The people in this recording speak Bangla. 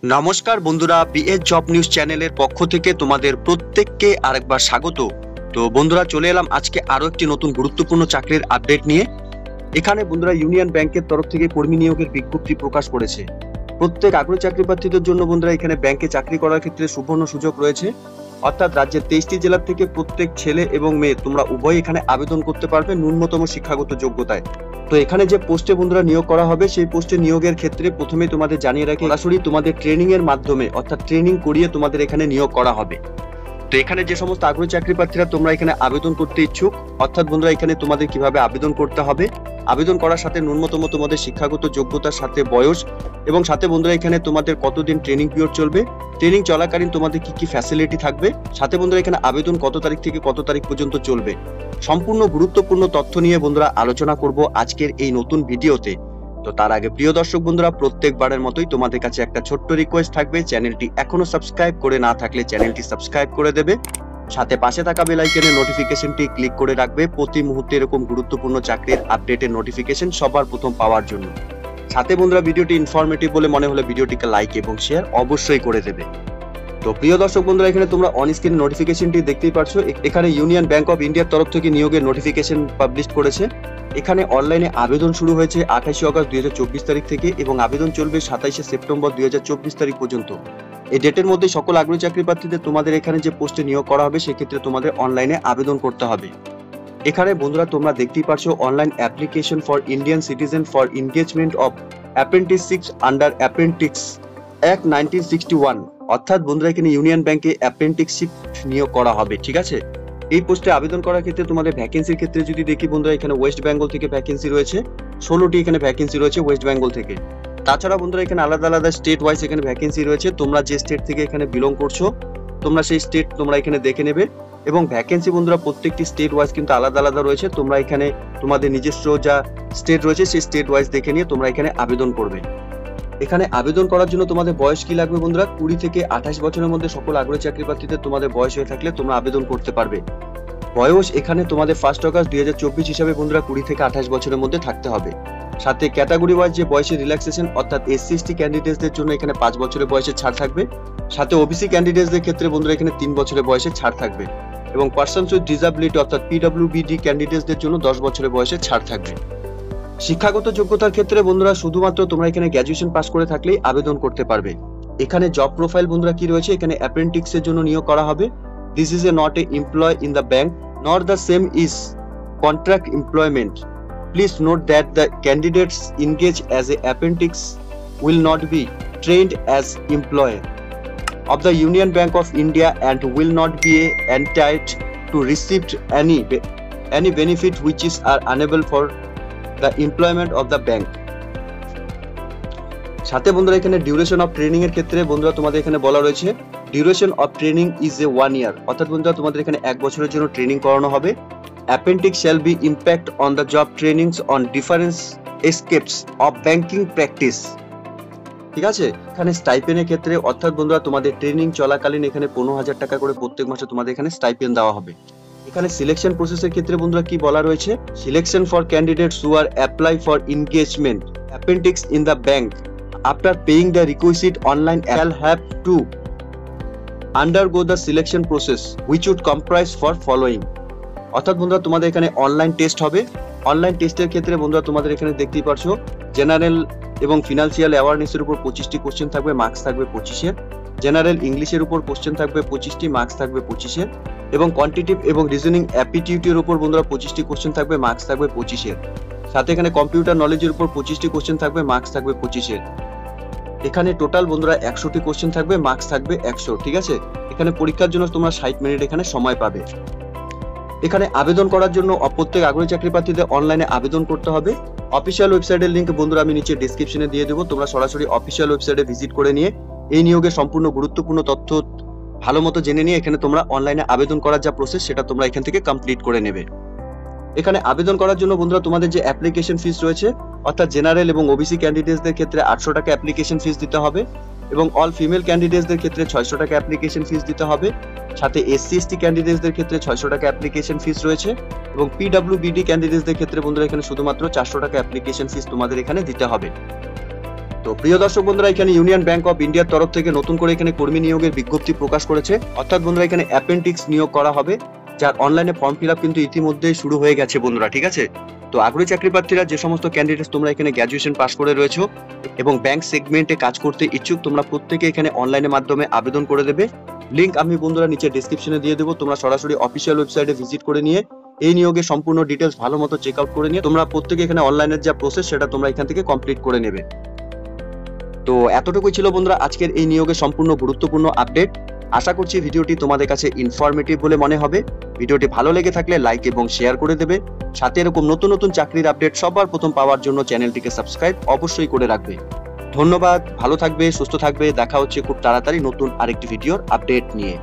নমস্কার বন্ধুরা, বিএস জব নিউজ চ্যানেলের পক্ষ থেকে তোমাদের প্রত্যেককে আরেকবার স্বাগত। তো বন্ধুরা, চলে এলাম আজকে আরো একটি নতুন গুরুত্বপূর্ণ চাকরির আপডেট নিয়ে। এখানে বন্ধুরা ইউনিয়ন ব্যাংকের তরফ থেকে কর্মী নিয়োগের বিজ্ঞপ্তি প্রকাশ করেছে। প্রত্যেক আগ্রহী চাকরি প্রার্থীদের জন্য বন্ধুরা এখানে ব্যাংকে চাকরি করার ক্ষেত্রে সুবর্ণ সুযোগ রয়েছে। অর্থাৎ রাজ্যের 23টি জেলার থেকে প্রত্যেক ছেলে এবং মেয়ে তোমরা উভয় এখানে আবেদন করতে পারবে ন্যূনতম শিক্ষাগত যোগ্যতায়। তো এখানে যে পোস্টে বন্ধুরা নিয়োগ করা হবে সেই পোস্টে নিয়োগের ক্ষেত্রে প্রথমে তোমাদের জানিয়ে রাখি, সরাসরি তোমাদের ট্রেনিং এর মাধ্যমে অর্থাৎ ট্রেনিং করিয়ে তোমাদের এখানে নিয়োগ করা হবে। তো এখানে যে সমস্ত আগ্রহী চাকরি প্রার্থীরা তোমরা এখানে আবেদন করতে ইচ্ছুক, অর্থাৎ বন্ধুরা এখানে তোমাদের কিভাবে আবেদন করতে হবে, আবেদন করার সাথে ন্যূনতম তোমাদের শিক্ষাগত যোগ্যতার সাথে বয়স, এবং সাথে বন্ধুরা এখানে তোমাদের কতদিন ট্রেনিং পিরিয়ড চলবে, ট্রেনিং চলাকালীন তোমাদের কি কি ফ্যাসিলিটি থাকবে, সাথে বন্ধুরা এখানে আবেদন কত তারিখ থেকে কত তারিখ পর্যন্ত চলবে, সম্পূর্ণ গুরুত্বপূর্ণ তথ্য নিয়ে বন্ধুরা আলোচনা করব আজকের এই নতুন ভিডিওতে। তো তার আগে প্রিয় দর্শক বন্ধুরা, প্রত্যেকবারের মতোই তোমাদের কাছে একটা ছোট্ট রিকোয়েস্ট থাকবে, চ্যানেলটি এখনো সাবস্ক্রাইব করে না থাকলে চ্যানেলটি সাবস্ক্রাইব করে দেবে, সাথে পাশে থাকা বেল আইকনের নোটিফিকেশনটি ক্লিক করে রাখবে প্রতি মুহূর্তে এরকম গুরুত্বপূর্ণ চাকরির আপডেটের নোটিফিকেশন সবার প্রথম পাওয়ার জন্য। সাথে বন্ধুরা ভিডিওটি ইনফরমেটিভ বলে মনে হলে ভিডিওটিকে লাইক এবং শেয়ার অবশ্যই করে দেবে। তো প্রিয় দর্শক বন্ধুরা, এখানে তোমরা অন স্ক্রিন নোটিফিকেশনটি দেখতেই পাচ্ছ। এখানে ইউনিয়ন ব্যাংক অফ ইন্ডিয়ার তরফ থেকে নিয়োগের নোটিফিকেশন পাবলিশ করেছে। এখানে অনলাইনে আবেদন শুরু হয়েছে 28 অগস্ট 2024 তারিখ থেকে এবং আবেদন চলবে 27 সেপ্টেম্বর 2024 তারিখ পর্যন্ত। এই ডেটের মধ্যে সকল আগ্রহী চাকরি প্রার্থীদের তোমাদের এখানে যে পোস্টে নিয়োগ করা হবে সেক্ষেত্রে তোমাদের অনলাইনে আবেদন করতে হবে। এখানে বন্ধুরা তোমরা দেখতেই পাচ্ছ, online application for Indian citizen for engagement of apprenticeship under apprentice act 1961। অর্থাৎ বন্ধুরা এখানে ইউনিয়ন ব্যাংকে অ্যাপ্রেন্টিসশিপ নিয়োগ করা হবে, ঠিক আছে। এই পোস্টে আবেদন করার ক্ষেত্রে তোমাদের ভ্যাকেন্সির ক্ষেত্রে যদি দেখি বন্ধুরা, এখানে ওয়েস্ট বেঙ্গল থেকে ভ্যাকেন্সি রয়েছে 16টি, এখানে ভ্যাকেন্সি রয়েছে ওয়েস্ট বেঙ্গল থেকে। তাছাড়া বন্ধুরা এখানে আলাদা আলাদা স্টেট ওয়াইজ এখানে ভ্যাকেন্সি রয়েছে। তোমরা যে স্টেট থেকে এখানে বিলং করছো তোমরা সেই স্টেট তোমরা এখানে দেখে নেবে, এবং ভ্যাকেন্সি বন্ধুরা প্রত্যেকটি স্টেট ওয়াইজ কিন্তু আলাদা আলাদা রয়েছে। তোমরা এখানে তোমাদের নিজস্ব যা স্টেট রয়েছে সেই স্টেট ওয়াইজ দেখে নিয়ে তোমরা এখানে আবেদন করবে। এখানে আবেদন করার জন্য তোমাদের বয়স কি লাগবে বন্ধুরা, 20 থেকে 28 বছরের মধ্যে সকল আগ্রহী চাকরি প্রার্থীদের তোমাদের বয়স হয়ে থাকলে তোমরা আবেদন করতে পারবে। বয়স এখানে তোমাদের 1 অগস্ট 2024 হিসাবে বন্ধুরা 20 থেকে 28 বছরের মধ্যে থাকতে হবে। সাথে ক্যাটাগরি ওয়াইজ যে বয়সের রিল্যাক্সেশন, অর্থাৎ এসসি এসটি ক্যান্ডিডেটদের জন্য এখানে 5 বছরের বয়সে ছাড় থাকবে। সাথে ওবিসি ক্যান্ডিডেটদের ক্ষেত্রে বন্ধুরা এখানে 3 বছরের বয়সে ছাড় থাকবে, এবং পারসনস উইথ ডিসএবিলিটি অর্থাৎ পিডব্লিউবিডি ক্যান্ডিডেটদের জন্য 10 বছরের বয়সে ছাড় থাকবে। শিক্ষাগত যোগ্যতার ক্ষেত্রে বন্ধুরা শুধুমাত্র তোমরা এখানে গ্র্যাজুয়েশন পাস করে থাকলেই আবেদন করতে পারবে। এখানে জব প্রোফাইল বন্ধুরা কি রয়েছে, এখানে অ্যাপ্রেন্টিসের জন্য নিয়োগ করা হবে। This is a not a employ in the bank nor the same is contract employment. Please note that the candidates engaged as a apprentice will not be trained as employee of the Union Bank of India and will not be entitled to receive any benefit which is are unable for the employment of the bank. সাথে বন্ধুরা এখানে ডিউরেশন অফ ট্রেনিং এর ক্ষেত্রে বন্ধুরা তোমাদের এখানে বলা রয়েছে duration of training is a 1 year, অর্থাৎ বন্ধুরা তোমাদের এখানে 1 বছরের জন্য ট্রেনিং করানো হবে। Apprentice shall be impact on the job trainings on different aspects of banking practice, ঠিক আছে। এখানে স্টাইপেনের ক্ষেত্রে অর্থাৎ বন্ধুরা তোমাদের ট্রেনিং চলাকালীন এখানে 15,000 টাকা করে প্রত্যেক মাসে তোমাদের এখানে স্টাইপেন দেওয়া হবে। এখানে সিলেকশন প্রসেসের ক্ষেত্রে বন্ধুরা কি বলা রয়েছে, selection for candidates who are apply for engagement apprentice in the bank after paying the requisite online shall have to undergo the selection process which would comprise for following। অর্থাৎ বন্ধুরা তোমাদের এখানে অনলাইন টেস্ট হবে। অনলাইন টেস্টের ক্ষেত্রে বন্ধুরা তোমাদের এখানে দেখতেই পাচ্ছ, জেনারেল এবং ফিনান্সিয়াল অ্যাওয়ারনেসের উপর 25টি কোশ্চেন থাকবে, মার্কস থাকবে 25-এর। জেনারেল ইংলিশের উপর কোশ্চেন থাকবে 25টি, মার্কস থাকবে 25-এর। এবং কোয়ান্টিটিভ এবং রিজনিং অ্যাপটিটিউডের উপর বন্ধুরা 25টি কোশ্চেন থাকবে, মার্কস থাকবে 25-এর। সাথে এখানে কম্পিউটার নলেজের উপর 25টি কোশ্চেন থাকবে, মার্কস থাকবে 25-এর। এখানে টোটাল বন্ধুরা 100টি কোশ্চেন থাকবে, মার্কস থাকবে 100, ঠিক আছে। এখানে পরীক্ষার জন্য তোমরা 60 মিনিট এখানে সময় পাবে। এখানে আবেদন করার জন্য প্রত্যেক আগ্রহী চাকরি প্রার্থীদের অনলাইনে আবেদন করতে হবে। অফিসিয়াল ওয়েবসাইটের লিংক বন্ধুরা আমি নিচে ডেসক্রিপশনে দিয়ে দেবো, তোমরা সরাসরি অফিসিয়াল ওয়েবসাইটে ভিজিট করে নিয়ে এই নিয়োগের সম্পূর্ণ গুরুত্বপূর্ণ তথ্য ভালো মতো জেনে নিয়ে এখানে তোমরা অনলাইনে আবেদন করার যা প্রসেস সেটা তোমরা এখান থেকে কমপ্লিট করে নেবে। এখানে আবেদন করার জন্য বন্ধুরা তোমাদের যে অ্যাপ্লিকেশন ফিস রয়েছে, অর্থাৎ জেনারেল এবং ওবিসি ক্যান্ডিডেটসদের ক্ষেত্রে 800 টাকা অ্যাপ্লিকেশন ফিস দিতে হবে, এবং অল ফিমেল ক্যান্ডিডেটসদের ক্ষেত্রে 600 টাকা অ্যাপ্লিকেশন ফিস দিতে হবে। সাথে এসসি এসটি ক্যান্ডিডেটসদের ক্ষেত্রে 600 টাকা অ্যাপ্লিকেশন ফিস রয়েছে, এবং পিডব্লিউবিডি ক্যান্ডিডেটসদের ক্ষেত্রে বন্ধুরা এখানে শুধুমাত্র 400 টাকা অ্যাপ্লিকেশন ফিস তোমাদের এখানে দিতে হবে। তো প্রিয় দর্শক বন্ধুরা, এখানে ইউনিয়ন ব্যাংক অফ ইন্ডিয়ার তরফ থেকে নতুন করে এখানে কর্মী নিয়োগের বিজ্ঞপ্তি প্রকাশ করেছে। অর্থাৎ বন্ধুরা, এখানে অ্যাপেন্ডিক্স নিয়োগ করা হবে, যার অনলাইনে ফর্ম ফিল আপ কিন্তু ইতিমধ্যে শুরু হয়ে গেছে বন্ধুরা, ঠিক আছে। তো আগ্রহী চাকরি প্রার্থীরা, যে সমস্ত ক্যান্ডিডেটস তোমরা এখানে গ্র্যাজুয়েশন পাস করে রয়েছো এবং ব্যাংক সেগমেন্টে কাজ করতে ইচ্ছুক, তোমরা প্রত্যেকে এখানে অনলাইনের মাধ্যমে আবেদন করে দেবে। লিংক আমি বন্ধুরা নিচে ডেসক্রিপশনে দিয়ে দেবো। তোমরা সরাসরি অফিসিয়াল ওয়েবসাইটে ভিজিট করে নিয়ে এই নিয়োগের সম্পূর্ণ ডিটেলস ভালো মতো চেক আউট করে নিয়ে তোমরা প্রত্যেকে এখানে অনলাইনের যা প্রসেস সেটা তোমরা এখান থেকে কমপ্লিট করে নেবে। তো এতটুকুই ছিল বন্ধুরা আজকের এই নিয়োগের সম্পূর্ণ গুরুত্বপূর্ণ আপডেট। আশা করছি ভিডিওটি তোমাদের কাছে ইনফরমেটিভ বলে মনে হবে। ভিডিওটি ভালো লেগে থাকলে লাইক এবং শেয়ার করে দেবে। সাথে এরকম নতুন নতুন চাকরির আপডেট সবার প্রথম পাওয়ার জন্য চ্যানেলটিকে সাবস্ক্রাইব অবশ্যই করে রাখবে। ধন্যবাদ, ভালো থাকবে, সুস্থ থাকবে। দেখা হচ্ছে খুব তাড়াতাড়ি নতুন আরেকটি ভিডিওর আপডেট নিয়ে।